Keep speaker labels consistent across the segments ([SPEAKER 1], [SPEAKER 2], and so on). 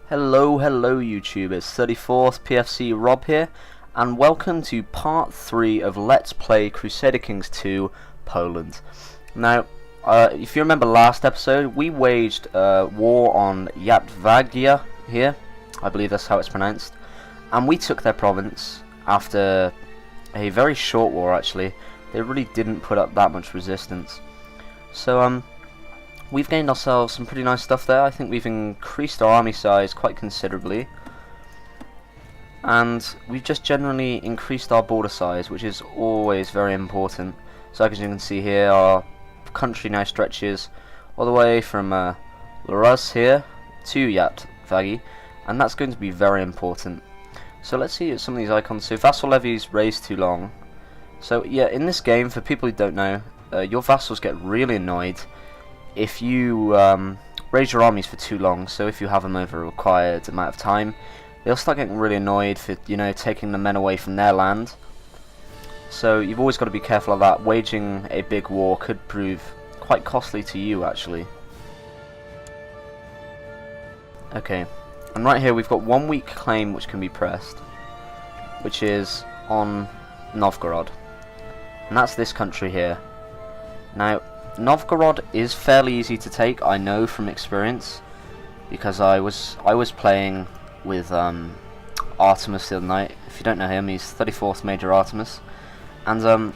[SPEAKER 1] Hello YouTube, it's 34th PFC Rob here, and welcome to part 3 of Let's Play Crusader Kings 2 Poland. Now, if you remember last episode, we waged war on Yatvagia here, I believe that's how it's pronounced, and we took their province after a very short war actually. They really didn't put up that much resistance. So, we've gained ourselves some pretty nice stuff there. I think we've increased our army size quite considerably. And we've just generally increased our border size, which is always very important. So as you can see here, our country now stretches all the way from Larus here to Yatvagi. And that's going to be very important. So let's see some of these icons. So vassal levies raised too long. So yeah, in this game, for people who don't know, your vassals get really annoyed if you raise your armies for too long. So if you have them over a required amount of time, they'll start getting really annoyed for, you know, taking the men away from their land. So you've always got to be careful of that. Waging a big war could prove quite costly to you actually. Okay, and right here we've got 1 week claim which can be pressed, which is on Novgorod, and that's this country here. Now Novgorod is fairly easy to take, I know from experience, because I was playing with Artemis the other night. If you don't know him, he's 34th Major Artemis, and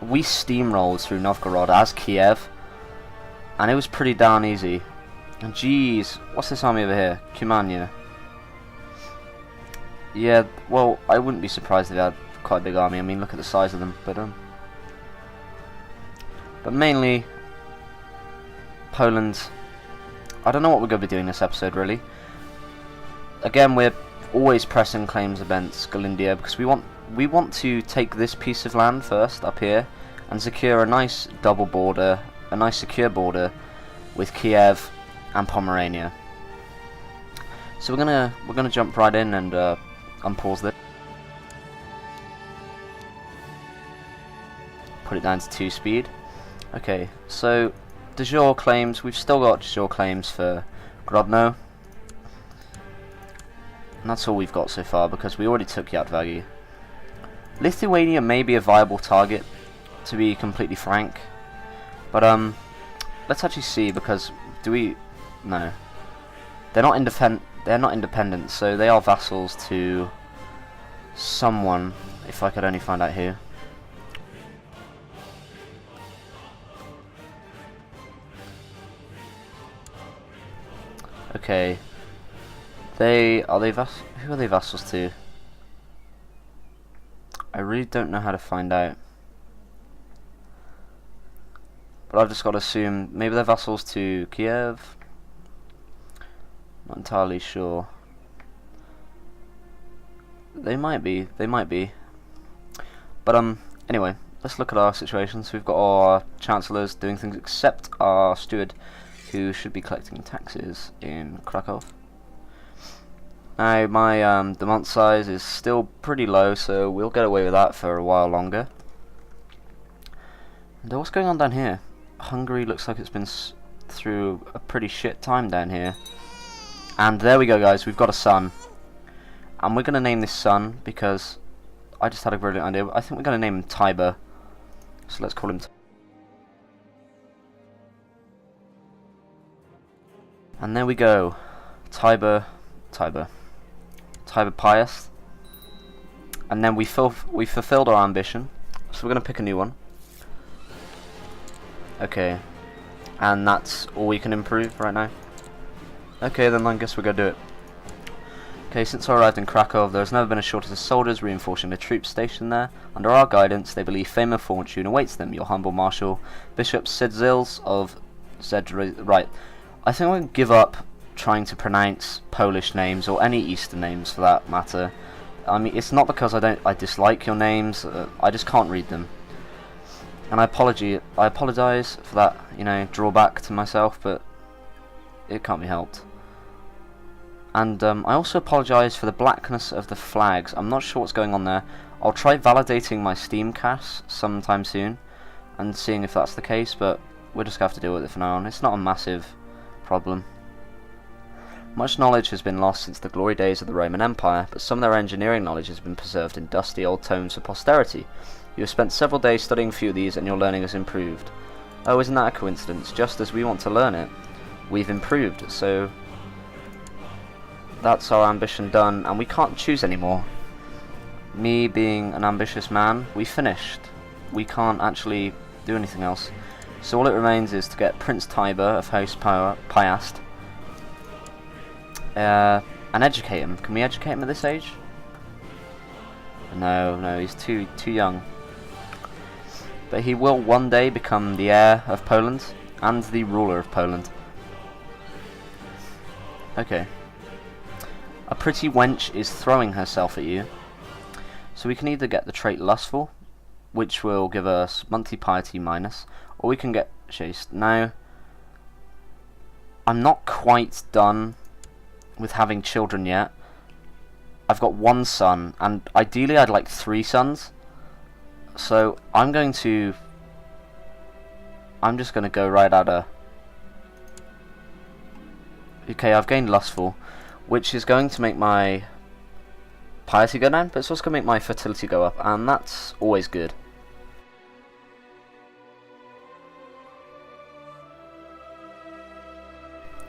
[SPEAKER 1] we steamrolled through Novgorod as Kiev, and it was pretty darn easy. And geez, what's this army over here? Kumania. Yeah, well, I wouldn't be surprised if they had quite a big army. I mean, look at the size of them, but mainly, Poland, I don't know what we're going to be doing this episode really. Again, we're always pressing claims against Galindia because we want to take this piece of land first up here and secure a nice double border, a nice secure border with Kiev and Pomerania. So we're gonna jump right in and unpause this. Put it down to 2 speed. Okay, so de jure claims, we've still got de jure claims for Grodno. And that's all we've got so far because we already took Yatvagi. Lithuania may be a viable target, to be completely frank. But let's actually see, because no. They're not independent, so they are vassals to someone, if I could only find out who. Okay, who are they vassals to? I really don't know how to find out, but I've just got to assume maybe they're vassals to Kiev. Not entirely sure. They might be. But anyway, let's look at our situations. We've got our chancellors doing things except our steward, who should be collecting taxes in Krakow. Now my demand size is still pretty low, so we'll get away with that for a while longer. And what's going on down here? Hungary looks like it's been through a pretty shit time down here. And there we go, guys, we've got a son. And we're going to name this son because I just had a brilliant idea. I think we're going to name him Tiber. So let's call him and there we go, Tiber Pius. And then we fulfilled our ambition, so we're going to pick a new one. Okay, and that's all we can improve right now. Okay, then I guess we're going to do it. Okay, since I arrived in Krakow, there has never been a shortage of soldiers reinforcing the troops stationed there. Under our guidance, they believe fame and fortune awaits them. Your humble marshal, Bishop Sidzils of Right. I think I'm going to give up trying to pronounce Polish names, or any Eastern names for that matter. I mean, it's not because I dislike your names, I just can't read them. And I apologize for that, you know, drawback to myself, but it can't be helped. And I also apologize for the blackness of the flags. I'm not sure what's going on there. I'll try validating my Steam cache sometime soon and seeing if that's the case, but we'll just have to deal with it for now on. It's not a massive problem. Much knowledge has been lost since the glory days of the Roman Empire, but some of their engineering knowledge has been preserved in dusty old tomes for posterity. You have spent several days studying a few of these and your learning has improved. Oh, isn't that a coincidence? Just as we want to learn it, we've improved, so that's our ambition done, and we can't choose anymore. Me being an ambitious man, we finished. We can't actually do anything else. So all it remains is to get Prince Tiber of House Piast and educate him. Can we educate him at this age? No, he's too young. But he will one day become the heir of Poland and the ruler of Poland. Okay. A pretty wench is throwing herself at you. So we can either get the trait Lustful, which will give us monthly piety minus, or we can get chaste. Now, I'm not quite done with having children yet. I've got one son, and ideally I'd like 3 sons. So I'm just going to go right at her. Okay, I've gained Lustful, which is going to make my piety go down, but it's also going to make my fertility go up, and that's always good.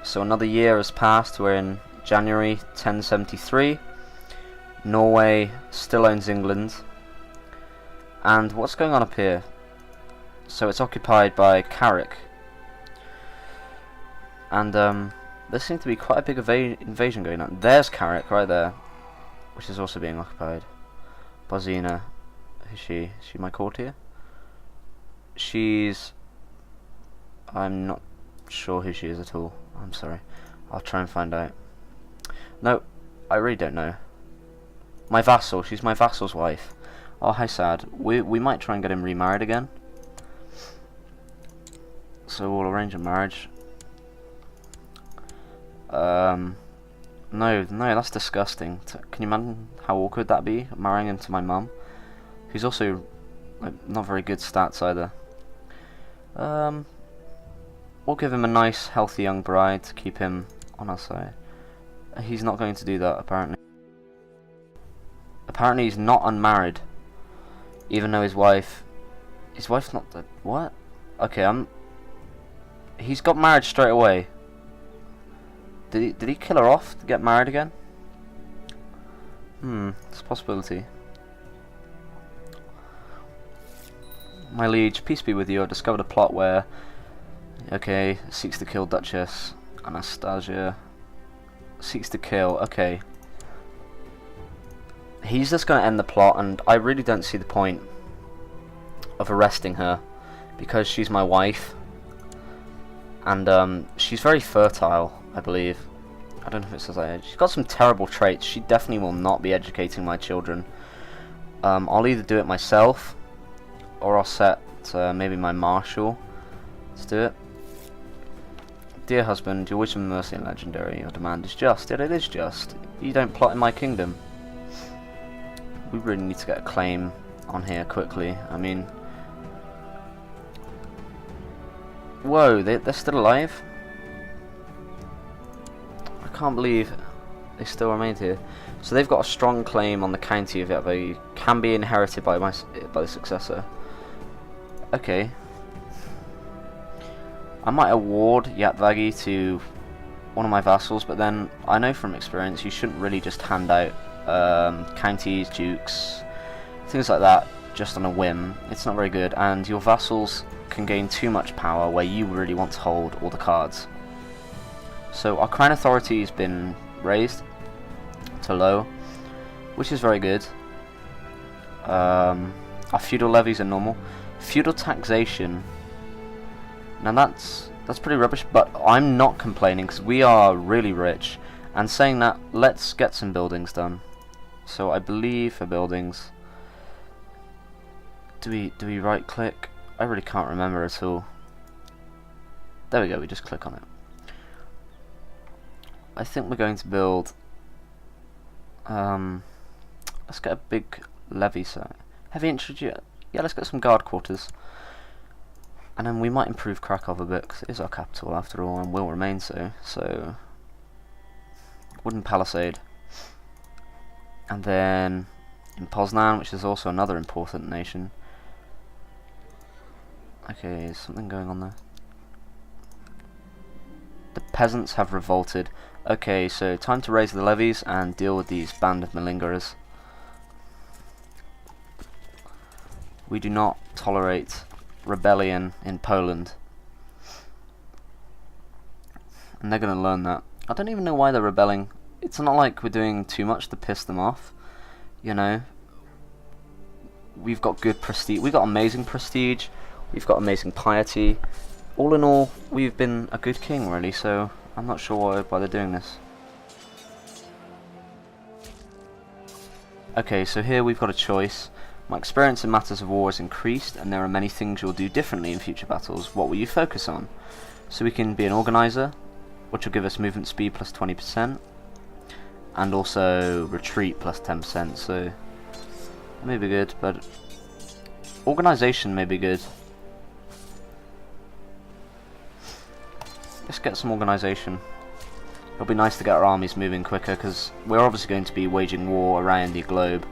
[SPEAKER 1] So another year has passed. We're in January 1073. Norway still owns England. And what's going on up here? So it's occupied by Carrick. And there seems to be quite a big invasion going on. There's Carrick right there, which is also being occupied. Bosina, who's she? Is she my courtier? I'm not sure who she is at all. I'm sorry. I'll try and find out. No, I really don't know. My vassal. She's my vassal's wife. Oh, how sad. We might try and get him remarried again. So we'll arrange a marriage. No, that's disgusting. Can you imagine how awkward that'd be, marrying into my mum, who's also not very good stats either. We'll give him a nice, healthy young bride to keep him on our side. He's not going to do that, apparently. Apparently he's not unmarried, even though his wife's not dead. What? Okay, he's got married straight away. Did he kill her off to get married again? It's a possibility. My liege, peace be with you. I discovered a plot where, okay, seeks to kill Duchess Anastasia. Seeks to kill. Okay. He's just going to end the plot, and I really don't see the point of arresting her, because she's my wife, and she's very fertile, I believe. I don't know if it says that. She's got some terrible traits. She definitely will not be educating my children. I'll either do it myself, or I'll set maybe my marshal to do it. Dear husband, your wisdom, mercy, and legendary. Your demand is just. Yet it is just. You don't plot in my kingdom. We really need to get a claim on here quickly. I mean, whoa, they're still alive? I can't believe they still remained here. So they've got a strong claim on the county of Yatvagi. Can be inherited by the successor. Okay. I might award Yatvagi to one of my vassals, but then I know from experience you shouldn't really just hand out counties, dukes, things like that just on a whim. It's not very good, and your vassals can gain too much power where you really want to hold all the cards. So our crown authority has been raised to low, which is very good. Our feudal levies are normal. Feudal taxation, now that's pretty rubbish, but I'm not complaining because we are really rich. And saying that, let's get some buildings done. So I believe for buildings, do we right click? I really can't remember at all. There we go, we just click on it. I think we're going to build, let's get a big levy site. Heavy infantry, yeah, let's get some guard quarters. And then we might improve Krakow a bit, because it is our capital after all, and will remain so. So, wooden palisade. And then in Poznan, which is also another important nation. Okay, is something going on there? The peasants have revolted. Okay, so time to raise the levies and deal with these band of malingerers. We do not tolerate rebellion in Poland. And they're going to learn that. I don't even know why they're rebelling. It's not like we're doing too much to piss them off. You know, we've got good prestige. We've got amazing prestige. We've got amazing piety. All in all, we've been a good king, really, so I'm not sure why they're doing this. Okay, so here we've got a choice. My experience in matters of war has increased, and there are many things you'll do differently in future battles. What will you focus on? So we can be an organizer, which will give us movement speed plus 20%, and also retreat plus 10%, so that may be good, but organization may be good. Let's get some organization. It'll be nice to get our armies moving quicker, because we're obviously going to be waging war around the globe.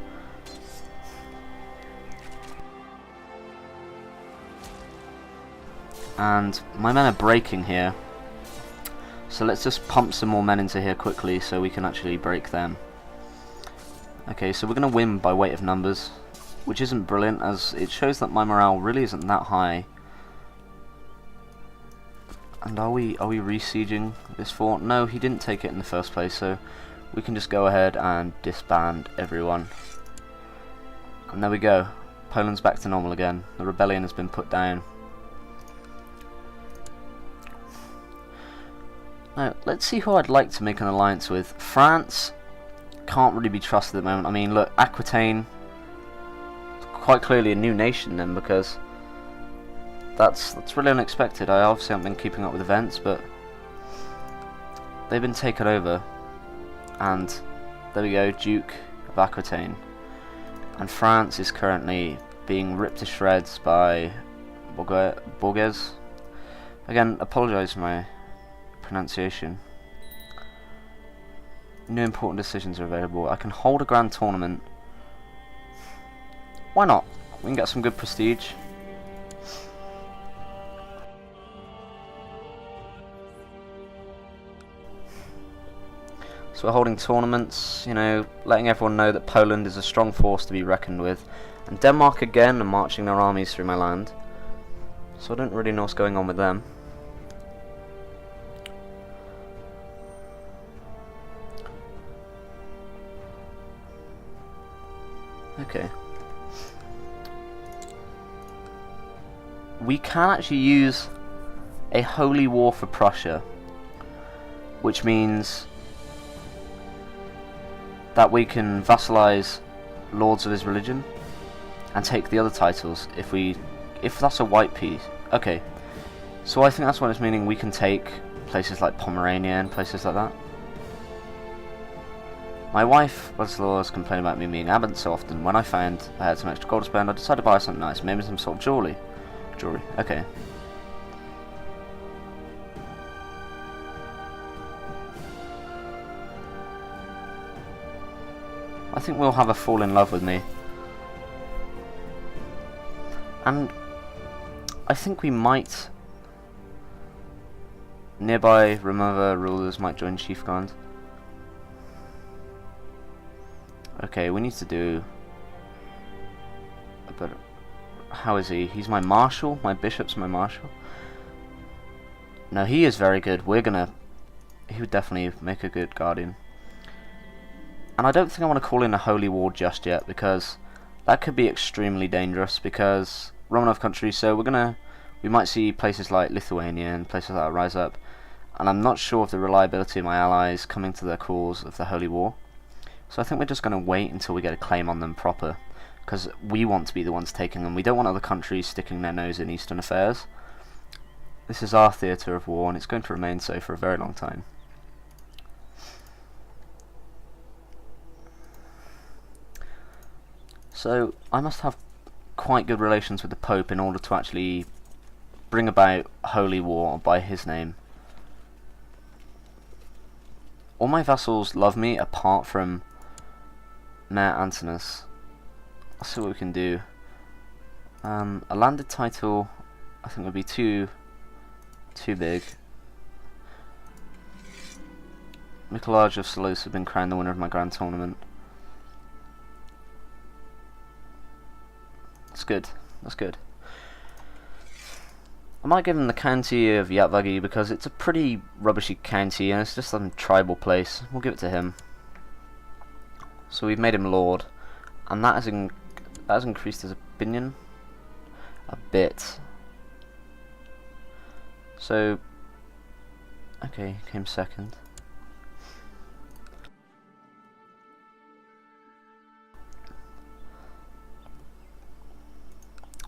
[SPEAKER 1] And my men are breaking here, so let's just pump some more men into here quickly so we can actually break them. Okay, so we're going to win by weight of numbers, which isn't brilliant, as it shows that my morale really isn't that high. And are we re-sieging this fort? No, he didn't take it in the first place, so we can just go ahead and disband everyone. And there we go. Poland's back to normal again. The rebellion has been put down. Now, let's see who I'd like to make an alliance with. France can't really be trusted at the moment. I mean, look, Aquitaine, quite clearly a new nation then, because that's really unexpected. I obviously haven't been keeping up with events, but they've been taken over. And there we go, Duke of Aquitaine. And France is currently being ripped to shreds by Borges. Again, apologise for my pronunciation. No important decisions are available. I can hold a grand tournament. Why not? We can get some good prestige. So we're holding tournaments, you know, letting everyone know that Poland is a strong force to be reckoned with. And Denmark again are marching their armies through my land. So I don't really know what's going on with them. Okay. We can actually use a holy war for Prussia, which means that we can vassalize lords of his religion and take the other titles if that's a white piece. Okay, so I think that's what it's meaning. We can take places like Pomerania and places like that. My wife was complaining about me being absent so often. When I found I had some extra gold to spend, I decided to buy something nice, maybe some sort of jewelry. Okay. I think we'll have a fall in love with me. And I think we might. Nearby Remova rulers might join Chief Command. Okay, we need to do. But how is he? He's my marshal. My bishop's my marshal. No, he is very good. He would definitely make a good guardian. And I don't think I want to call in a holy war just yet, because that could be extremely dangerous, because Romanov country, so we might see places like Lithuania and places like that rise up, and I'm not sure of the reliability of my allies coming to the cause of the holy war. So I think we're just going to wait until we get a claim on them proper, because we want to be the ones taking them. We don't want other countries sticking their nose in Eastern affairs. This is our theatre of war, and it's going to remain so for a very long time. So I must have quite good relations with the Pope in order to actually bring about holy war by his name. all my vassals love me apart from Mayor Antinous. Let's see what we can do. A landed title, I think, would be too big. Mikolaj of Salos has been crowned the winner of my grand tournament. That's good. That's good. I might give him the county of Yatvagi because it's a pretty rubbishy county and it's just some tribal place. We'll give it to him. So we've made him lord, and that has increased his opinion a bit. So, okay, came second.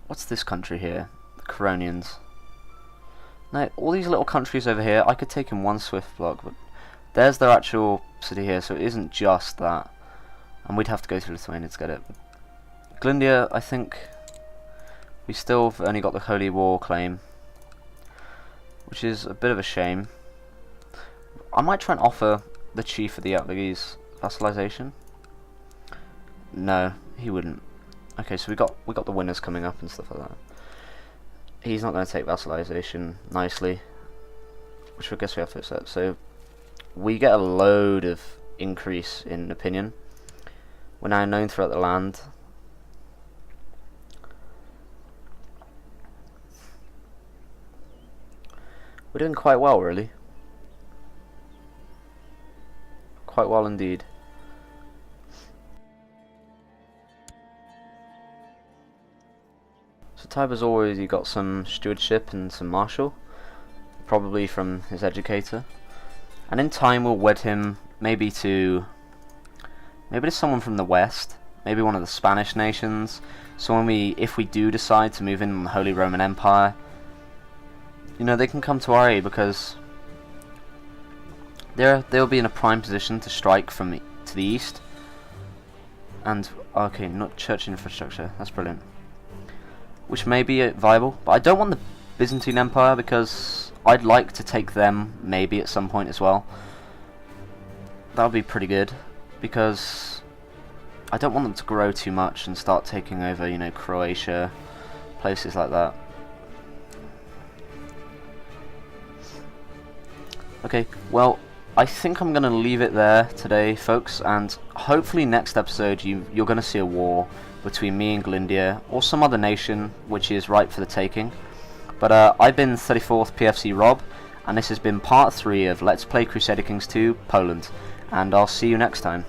[SPEAKER 1] What's this country here? The Coronians. Now, all these little countries over here, I could take in one swift block, but there's their actual city here, so it isn't just that. And we'd have to go through Lithuania to get it. Glindia, I think we still have only got the Holy War claim, which is a bit of a shame. I might try and offer the chief of the Yatvagis vassalization. No, he wouldn't. Okay, so we got the winners coming up and stuff like that. He's not going to take vassalization nicely, which I guess we have to accept. So we get a load of increase in opinion. We're now known throughout the land. We're doing quite well, really. Quite well indeed. So Tiber's already got some stewardship and some martial, probably from his educator. And in time we'll wed him maybe to someone from the west, maybe one of the Spanish nations. So if we do decide to move in on the Holy Roman Empire, you know, they can come to our aid because they'll be in a prime position to strike from to the east. And okay, not church infrastructure. That's brilliant. Which may be viable, but I don't want the Byzantine Empire because I'd like to take them maybe at some point as well. That would be pretty good because I don't want them to grow too much and start taking over, you know, Croatia, places like that. Okay, well, I think I'm going to leave it there today, folks, and hopefully next episode you're going to see a war between me and Glindia, or some other nation which is ripe for the taking. But I've been 34th PFC Rob, and this has been part 3 of Let's Play Crusader Kings 2 Poland, and I'll see you next time.